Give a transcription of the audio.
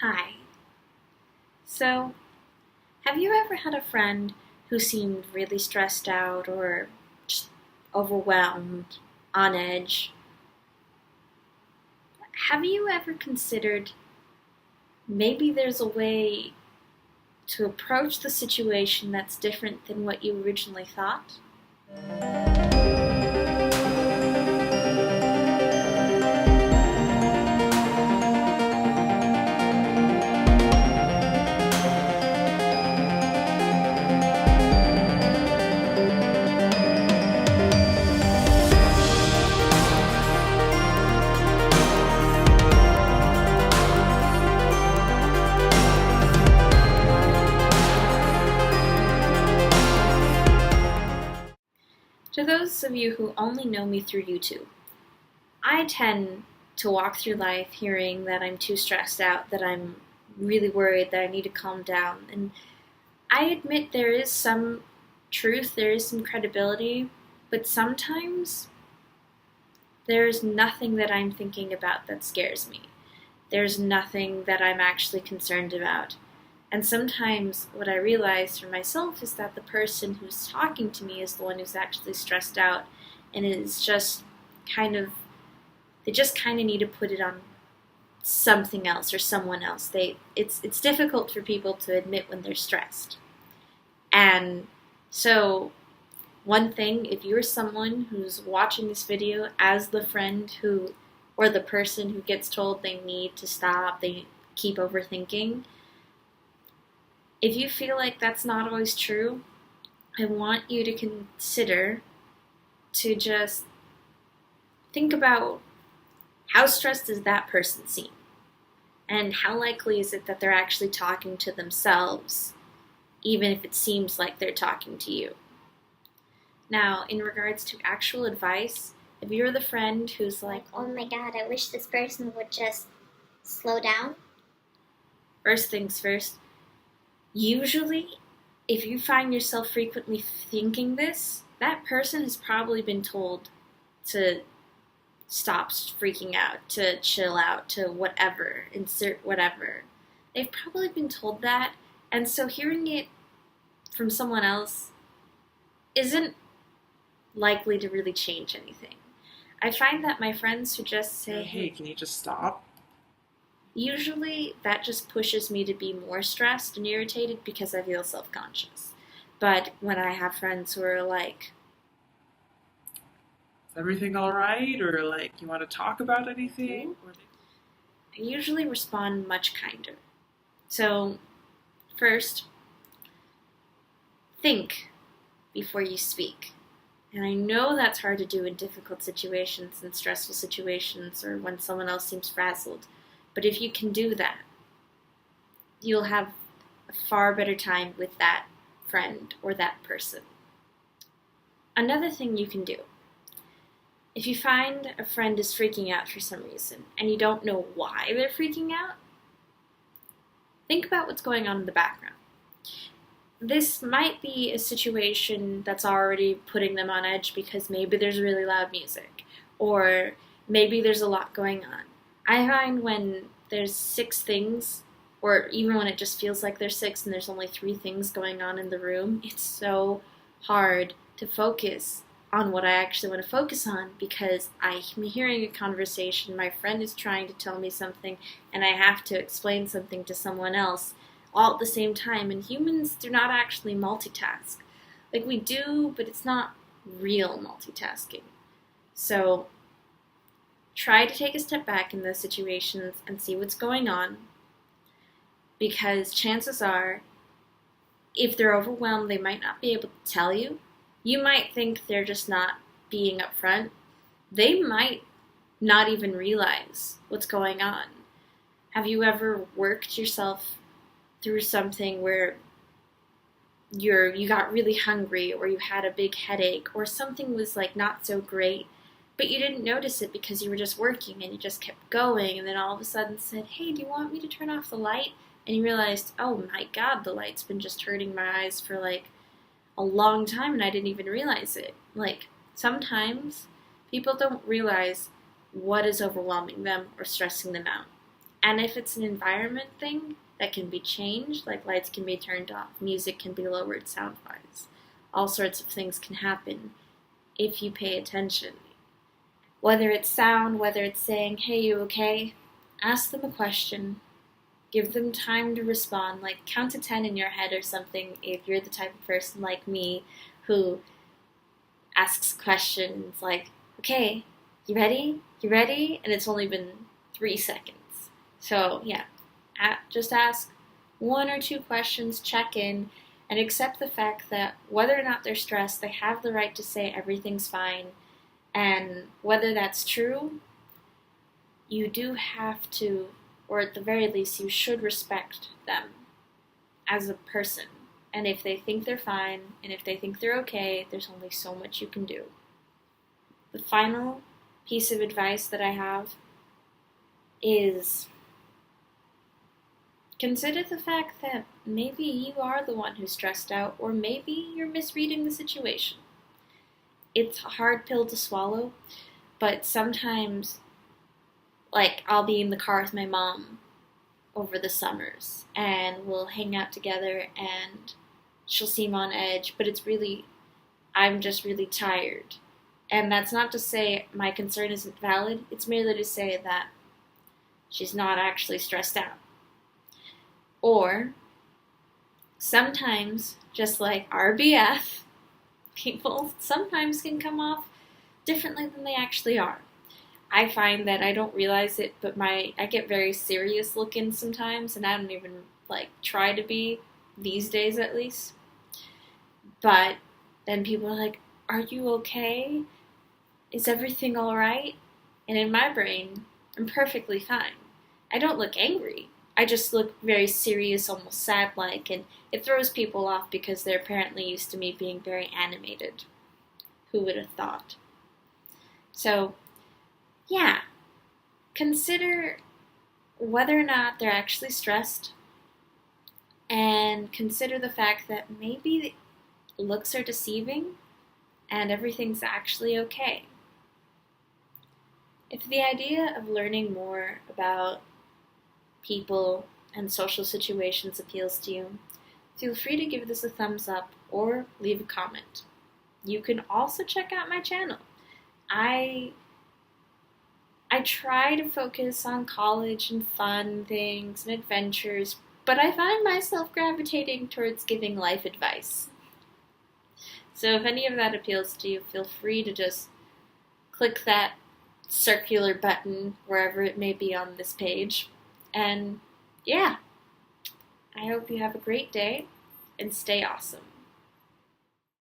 Hi. So, have you ever had a friend who seemed really stressed out or just overwhelmed, on edge? Have you ever considered maybe there's a way to approach the situation that's different than what you originally thought? To those of you who only know me through YouTube, I tend to walk through life hearing that I'm too stressed out, that I'm really worried, that I need to calm down. And I admit there is some truth, there is some credibility, but sometimes there's nothing that I'm thinking about that scares me. There's nothing that I'm actually concerned about. And sometimes what I realize for myself is that the person who's talking to me is the one who's actually stressed out and is just kind of, they just kind of need to put it on something else or someone else. It's difficult for people to admit when they're stressed. And so one thing, if you're someone who's watching this video as the friend who, or the person who gets told they need to stop, they keep overthinking, if you feel like that's not always true, I want you to consider to just think about how stressed does that person seem? And how likely is it that they're actually talking to themselves, even if it seems like they're talking to you? Now, in regards to actual advice, if you're the friend who's like, oh my god, I wish this person would just slow down. First things first, usually, if you find yourself frequently thinking this, that person has probably been told to stop freaking out, to chill out, to whatever, insert whatever. They've probably been told that, and so hearing it from someone else isn't likely to really change anything. I find that my friends who just say, hey, can you just stop? Usually that just pushes me to be more stressed and irritated because I feel self-conscious. But when I have friends who are like, is everything alright? Or like, you want to talk about anything? I usually respond much kinder. So, first, think before you speak. And I know that's hard to do in difficult situations and stressful situations or when someone else seems frazzled. But if you can do that, you'll have a far better time with that friend or that person. Another thing you can do, if you find a friend is freaking out for some reason and you don't know why they're freaking out, think about what's going on in the background. This might be a situation that's already putting them on edge because maybe there's really loud music or maybe there's a lot going on. I find when there's 6 things, or even when it just feels like there's 6 and there's only 3 things going on in the room, it's so hard to focus on what I actually want to focus on because I'm hearing a conversation, my friend is trying to tell me something, and I have to explain something to someone else all at the same time. And humans do not actually multitask. Like we do, but it's not real multitasking. So try to take a step back in those situations and see what's going on, because chances are, if they're overwhelmed, they might not be able to tell you. You might think they're just not being upfront. They might not even realize what's going on. Have you ever worked yourself through something where you got really hungry or you had a big headache or something was like not so great, but you didn't notice it because you were just working and you just kept going, and then all of a sudden said, hey, do you want me to turn off the light? And you realized, oh my god, the light's been just hurting my eyes for like a long time and I didn't even realize it. Like, sometimes people don't realize what is overwhelming them or stressing them out. And if it's an environment thing that can be changed, like lights can be turned off, music can be lowered sound-wise, all sorts of things can happen if you pay attention. Whether it's sound, whether it's saying, hey, you okay? Ask them a question. Give them time to respond, like count to 10 in your head or something if you're the type of person like me who asks questions like, okay, you ready? You ready? And it's only been 3 seconds. So yeah, just ask 1 or 2 questions, check in, and accept the fact that whether or not they're stressed, they have the right to say everything's fine. And whether that's true, you do have to, or at the very least, you should respect them as a person. And if they think they're fine, and if they think they're okay, there's only so much you can do. The final piece of advice that I have is consider the fact that maybe you are the one who's stressed out, or maybe you're misreading the situation. It's a hard pill to swallow, but sometimes, like, I'll be in the car with my mom over the summers, and we'll hang out together, and she'll seem on edge, but I'm just really tired. And that's not to say my concern isn't valid, it's merely to say that she's not actually stressed out. Or, sometimes, just like RBF, people sometimes can come off differently than they actually are. I find that I don't realize it, but I get very serious looking sometimes, and I don't even try to be, these days at least. But then people are like, are you okay? Is everything alright? And in my brain, I'm perfectly fine. I don't look angry. I just look very serious, almost sad-like, and it throws people off because they're apparently used to me being very animated. Who would have thought? So, yeah, consider whether or not they're actually stressed, and consider the fact that maybe looks are deceiving and everything's actually okay. If the idea of learning more about people and social situations appeals to you, feel free to give this a thumbs up or leave a comment. You can also check out my channel. I try to focus on college and fun things and adventures, but I find myself gravitating towards giving life advice. So if any of that appeals to you, feel free to just click that circular button wherever it may be on this page. And yeah, I hope you have a great day and stay awesome.